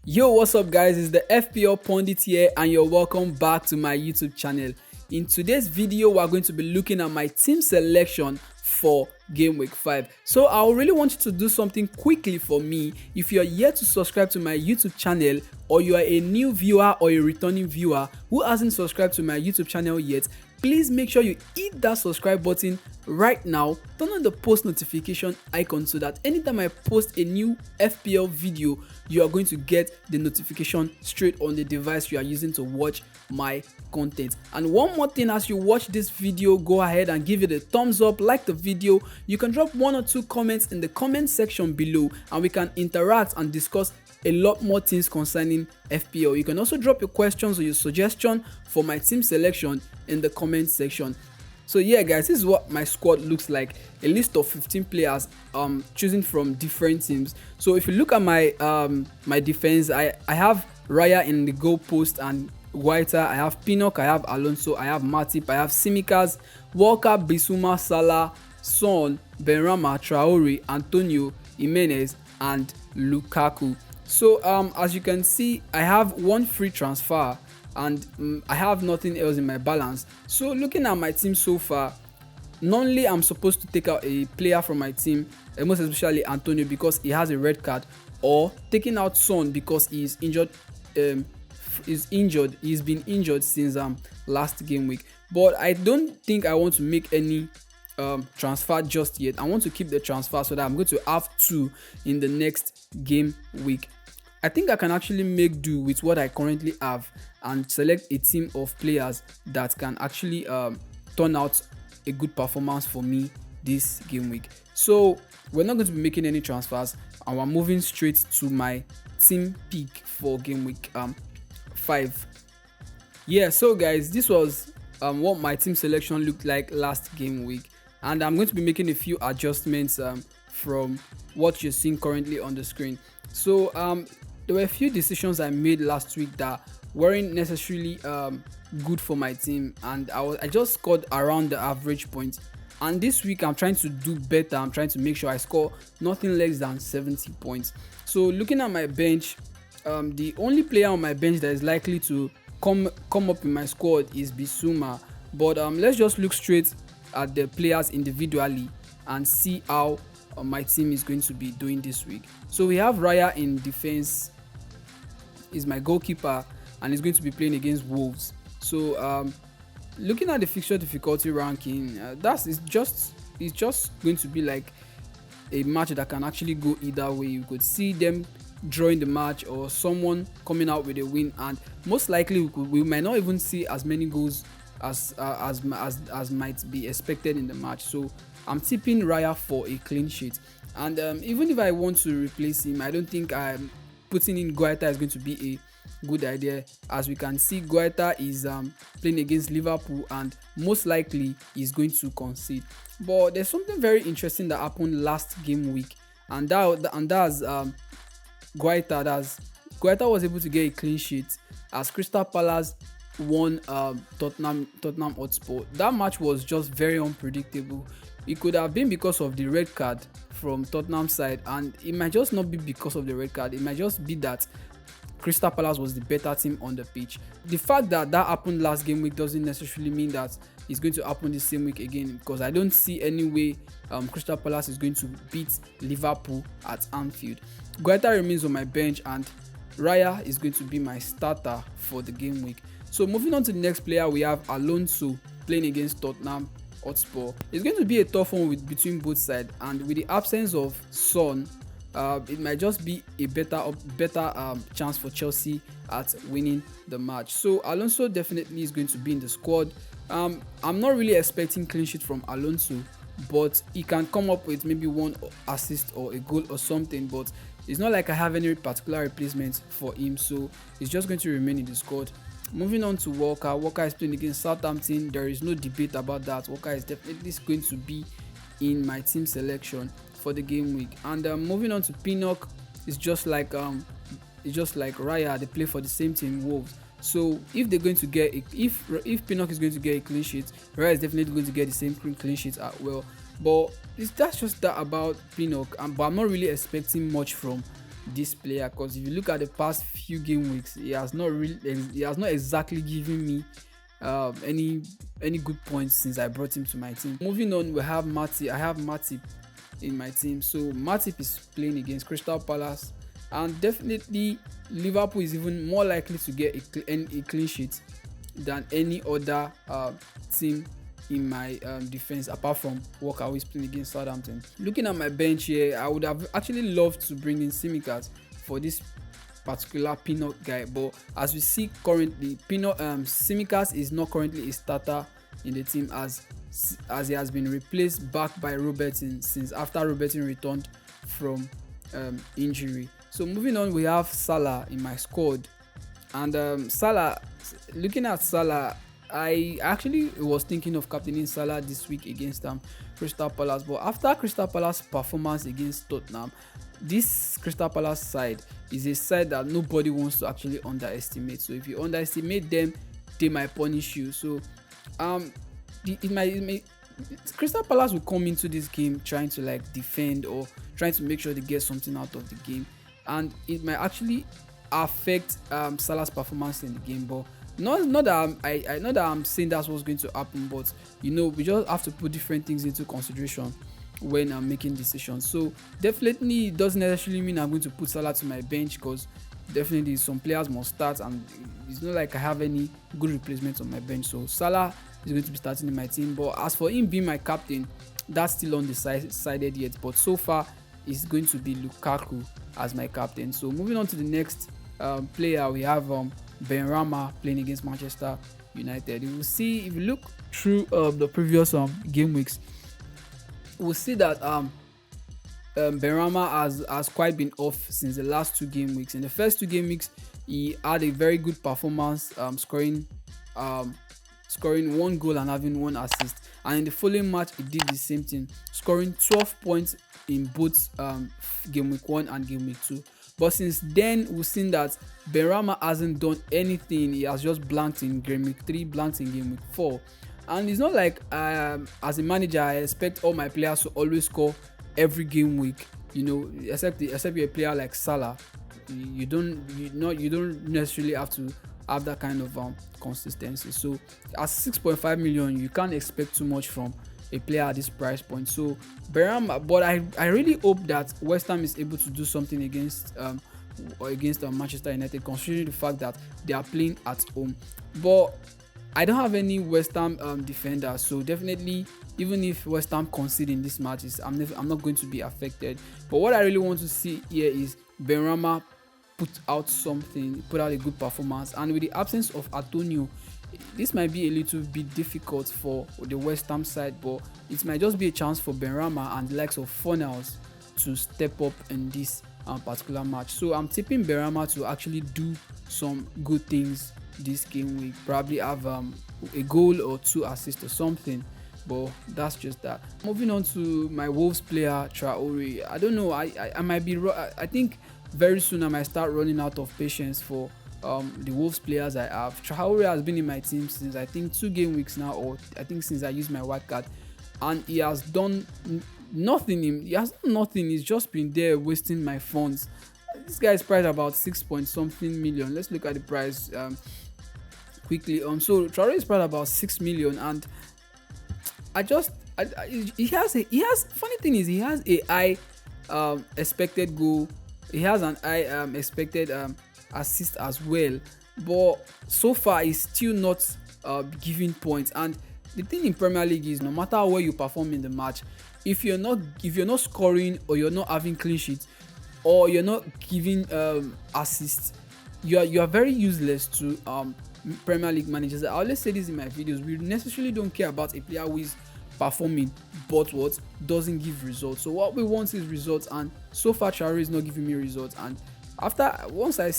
Yo, what's up guys, it's the FPL Pundit here and you're welcome back to my YouTube channel. In today's video, we're going to be looking at my team selection for Game Week 5. So I really want you to do something quickly for me. If you're yet to subscribe to my YouTube channel, or you are a new viewer or a returning viewer who hasn't subscribed to my YouTube channel yet, please make sure you hit that subscribe button right now. Turn on the post notification icon so that anytime I post a new FPL video, you are going to get the notification straight on the device you are using to watch my content. And one more thing, as you watch this video, go ahead and give it a thumbs up, like the video. You can drop one or two comments in the comment section below and we can interact and discuss a lot more things concerning FPL. You can also drop your questions or your suggestion for my team selection in the comment section. So yeah guys, this is what my squad looks like. A list of 15 players choosing from different teams. So if you look at my my defense, I have Raya in the goal post and Guaita, I have Pinnock, I have Alonso, I have Matip, I have Tsimikas, Walker, Bissouma, Salah, Son, Benrahma, Traore, Antonio, Jimenez and Lukaku. So as you can see, I have one free transfer and I have nothing else in my balance. So looking at my team so far, normally I'm supposed to take out a player from my team, most especially Antonio because he has a red card, or taking out Son because he's injured. He's been injured since last game week. But I don't think I want to make any transfer just yet. I want to keep the transfer so that I'm going to have two in the next game week. I think I can actually make do with what I currently have and select a team of players that can actually turn out a good performance for me this game week. So we're not going to be making any transfers and we're moving straight to my team pick for game week 5. Yeah, so guys, this was what my team selection looked like last game week, and I'm going to be making a few adjustments from what you're seeing currently on the screen. So there were a few decisions I made last week that weren't necessarily good for my team, and I just scored around the average point. And this week I'm trying to do better. I'm trying to make sure I score nothing less than 70 points. So looking at my bench, the only player on my bench that is likely to come up in my squad is Bissouma. But let's just look straight at the players individually and see how my team is going to be doing this week. So we have Raya in defense, is my goalkeeper, and he's going to be playing against Wolves. So looking at the fixture difficulty ranking, it's just going to be like a match that can actually go either way. You could see them drawing the match or someone coming out with a win, and most likely we might not even see as many goals as might be expected in the match. So I'm tipping Raya for a clean sheet, and even if I want to replace him, I don't think putting in Guaita is going to be a good idea. As we can see, Guaita is playing against Liverpool and most likely is going to concede. But there's something very interesting that happened last game week, and that's Guaita was able to get a clean sheet as Crystal Palace won Tottenham Hotspur. That match was just very unpredictable. It could have been because of the red card from Tottenham side, and it might just not be because of the red card. It might just be that Crystal Palace was the better team on the pitch. The fact that happened last game week doesn't necessarily mean that it's going to happen the same week again, because I don't see any way Crystal Palace is going to beat Liverpool at Anfield. Guaita remains on my bench and Raya is going to be my starter for the game week. So moving on to the next player, we have Alonso playing against Tottenham Hotspur. It's going to be a tough one between both sides, and with the absence of Son, it might just be a better chance for Chelsea at winning the match. So Alonso definitely is going to be in the squad. I'm not really expecting clean sheet from Alonso, but he can come up with maybe one assist or a goal or something, but it's not like I have any particular replacements for him, so he's just going to remain in the squad. Moving on to Walker. Walker is playing against Southampton. There is no debate about that. Walker is definitely going to be in my team selection for the game week. And moving on to Pinnock, it's just like Raya. They play for the same team, Wolves. So if they're going to get if Pinnock is going to get a clean sheet, Raya is definitely going to get the same clean sheet as well. But that's just that about Pinnock. But I'm not really expecting much from this player, because if you look at the past few game weeks, he has not exactly given me any good points since I brought him to my team. Moving on, we have Matip. I have Matip in my team. So Matip is playing against Crystal Palace, and definitely Liverpool is even more likely to get a clean sheet than any other team in my defense, apart from Walker, who is playing against Southampton. Looking at my bench here, I would have actually loved to bring in Tsimikas for this particular Pinot guy, but as we see currently, Tsimikas is not currently a starter in the team, as he has been replaced back by Robertson since after Robertson returned from injury. So moving on, we have Salah in my squad, and Salah, looking at Salah, I actually was thinking of captaining Salah this week against Crystal Palace, but after Crystal Palace performance against Tottenham, this Crystal Palace side is a side that nobody wants to actually underestimate. So if you underestimate them, they might punish you. So Crystal Palace will come into this game trying to like defend or trying to make sure they get something out of the game, and it might actually affect Salah's performance in the game. But not that I'm saying that's what's going to happen, but we just have to put different things into consideration when I'm making decisions. So definitely it doesn't necessarily mean I'm going to put Salah to my bench, because definitely some players must start, and it's not like I have any good replacements on my bench. So Salah is going to be starting in my team, but as for him being my captain, that's still undecided yet. But so far it's going to be Lukaku as my captain. So moving on to the next player, we have Benrahma playing against Manchester United. You will see, if you look through the previous game weeks, we'll see that Benrahma has quite been off since the last 2 game weeks. In the first 2 game weeks, he had a very good performance, scoring 1 goal and having 1 assist. And in the following match, he did the same thing, scoring 12 points in both game week 1 and game week 2. But since then, we've seen that Benrahma hasn't done anything. He has just blanked in game week 3, blanked in game week 4. And it's not like as a manager, I expect all my players to always score every game week, except you're a player like Salah. You don't necessarily have to have that kind of consistency. So at 6.5 million, you can't expect too much from a player at this price point. So Benrahma, but I really hope that West Ham is able to do something against Manchester United, considering the fact that they are playing at home. But I don't have any West Ham defenders, so definitely, even if West Ham concede in this matches, I'm not going to be affected. But what I really want to see here is Benrahma put out a good performance, and with the absence of Antonio, this might be a little bit difficult for the West Ham side, but it might just be a chance for Benrahma and the likes of Fornals to step up in this particular match. So I'm tipping Benrahma to actually do some good things this game week, probably have a goal or 2 assists or something, but that's just that. Moving on to my Wolves player Traore. I don't know, I might be I think very soon I might start running out of patience for the Wolves players I have. Traore has been in my team since I think 2 game weeks now, or I think since I used my wildcard, and he has done nothing. He's just been there wasting my funds. This guy is priced about 6 point something million. Let's look at the price quickly. So Traore is priced about 6 million, and he has funny thing is he has a high expected goal. He has an high expected assist as well, but so far he's still not giving points. And the thing in Premier League is, no matter how well you perform in the match, if you're not scoring, or you're not having clean sheets, or you're not giving assists, you are very useless to Premier League managers. I always say this in my videos: we necessarily don't care about a player who is performing but what doesn't give results. So what we want is results, and so far Traore is not giving me results. And once I have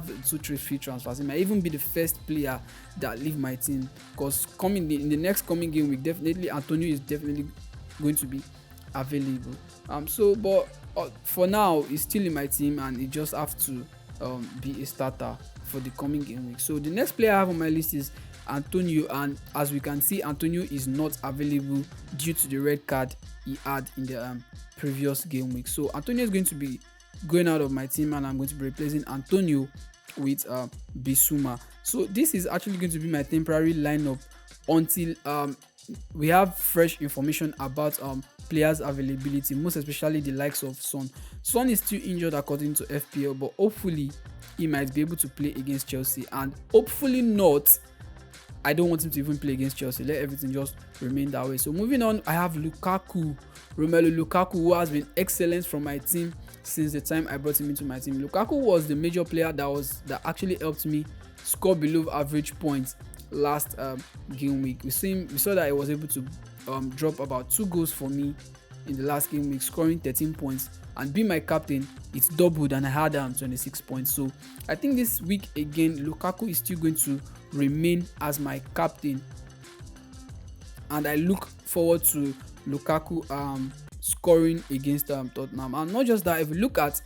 2-3 free transfers, it might even be the first player that leave my team, because in the next coming game week, definitely Antonio is definitely going to be available. But for now, he's still in my team, and he just have to be a starter for the coming game week. So the next player I have on my list is Antonio, and as we can see, Antonio is not available due to the red card he had in the previous game week. So Antonio is going to be going out of my team, and I'm going to be replacing Antonio with Bissouma. So this is actually going to be my temporary lineup until we have fresh information about players availability, most especially the likes of Son. Son is still injured according to FPL, but hopefully he might be able to play against Chelsea, and hopefully not. I don't want him to even play against Chelsea. Let everything just remain that way. So moving on, I have Lukaku, Romelu Lukaku, who has been excellent from my team since the time I brought him into my team. Lukaku was the major player that actually helped me score below average points last game week. We saw that he was able to drop about 2 goals for me in the last game week, scoring 13 points, and being my captain, it's doubled, and I had 26 points. So I think this week again, Lukaku is still going to remain as my captain, and I look forward to Lukaku scoring against Tottenham. And not just that, if you look at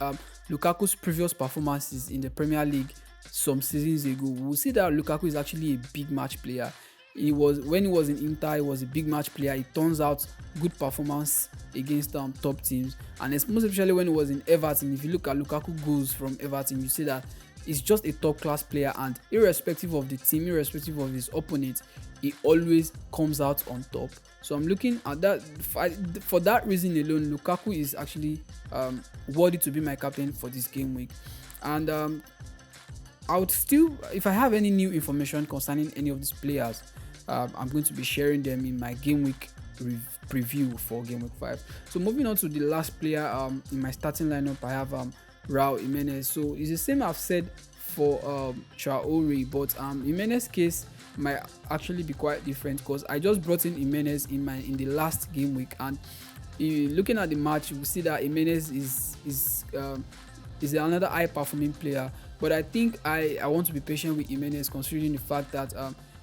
Lukaku's previous performances in the Premier League some seasons ago, we'll see that Lukaku is actually a big match player. When he was in Inter, he was a big match player. It turns out good performance against top teams, and it's most especially when he was in Everton. If you look at Lukaku goals from Everton, you see that he's just a top class player, and irrespective of the team, irrespective of his opponent, he always comes out on top. So I'm looking at that. For that reason alone, Lukaku is actually worthy to be my captain for this game week. And I would still, if I have any new information concerning any of these players, I'm going to be sharing them in my game week preview for game week 5. So moving on to the last player in my starting lineup, I have Raul Jimenez. So it's the same I've said for Traore, but Jimenez's case might actually be quite different, because I just brought in Jimenez in the last game week, and looking at the match, you will see that Jimenez is another high performing player. But I think I want to be patient with Jimenez, considering the fact that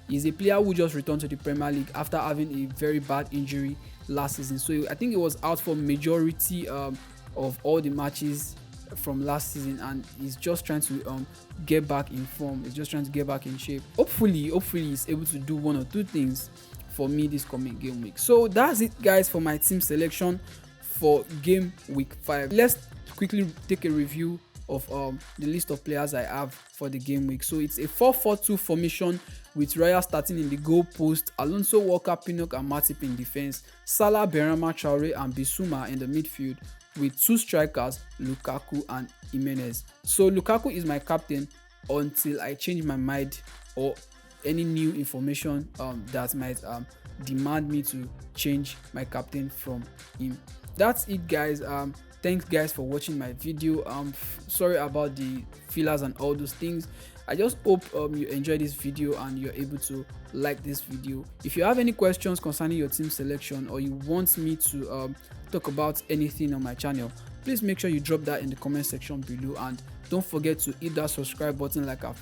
he's a player who just returned to the Premier League after having a very bad injury last season. So I think he was out for majority of all the matches from last season, and he's just trying to get back in form. He's just trying to get back in shape. Hopefully he's able to do 1 or 2 things for me this coming game week. So that's it, guys, for my team selection for game week 5. Let's quickly take a review of the list of players I have for the game week. So it's a 4-4-2 formation with Raya starting in the goal post, Alonso, Walker, Pinnock and Matip in defense, Salah, Benrahma, Traore and Bissouma in the midfield, with 2 strikers, Lukaku and Jimenez. So Lukaku is my captain until I change my mind or any new information that might demand me to change my captain from him. That's it, guys. Thanks, guys, for watching my video. Sorry about the fillers and all those things. I just hope you enjoyed this video and you're able to like this video. If you have any questions concerning your team selection, or you want me to talk about anything on my channel, please make sure you drop that in the comment section below, and don't forget to hit that subscribe button like I've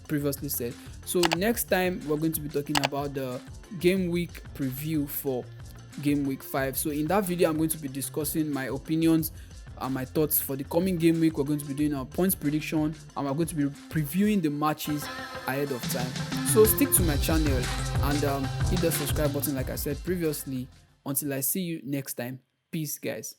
previously said. So next time we're going to be talking about the game week preview for game week 5. So in that video, I'm going to be discussing my opinions and my thoughts for the coming game week. We're going to be doing our points prediction, and we're going to be previewing the matches ahead of time. So stick to my channel and hit the subscribe button like I said previously. Until I see you next time, peace, guys.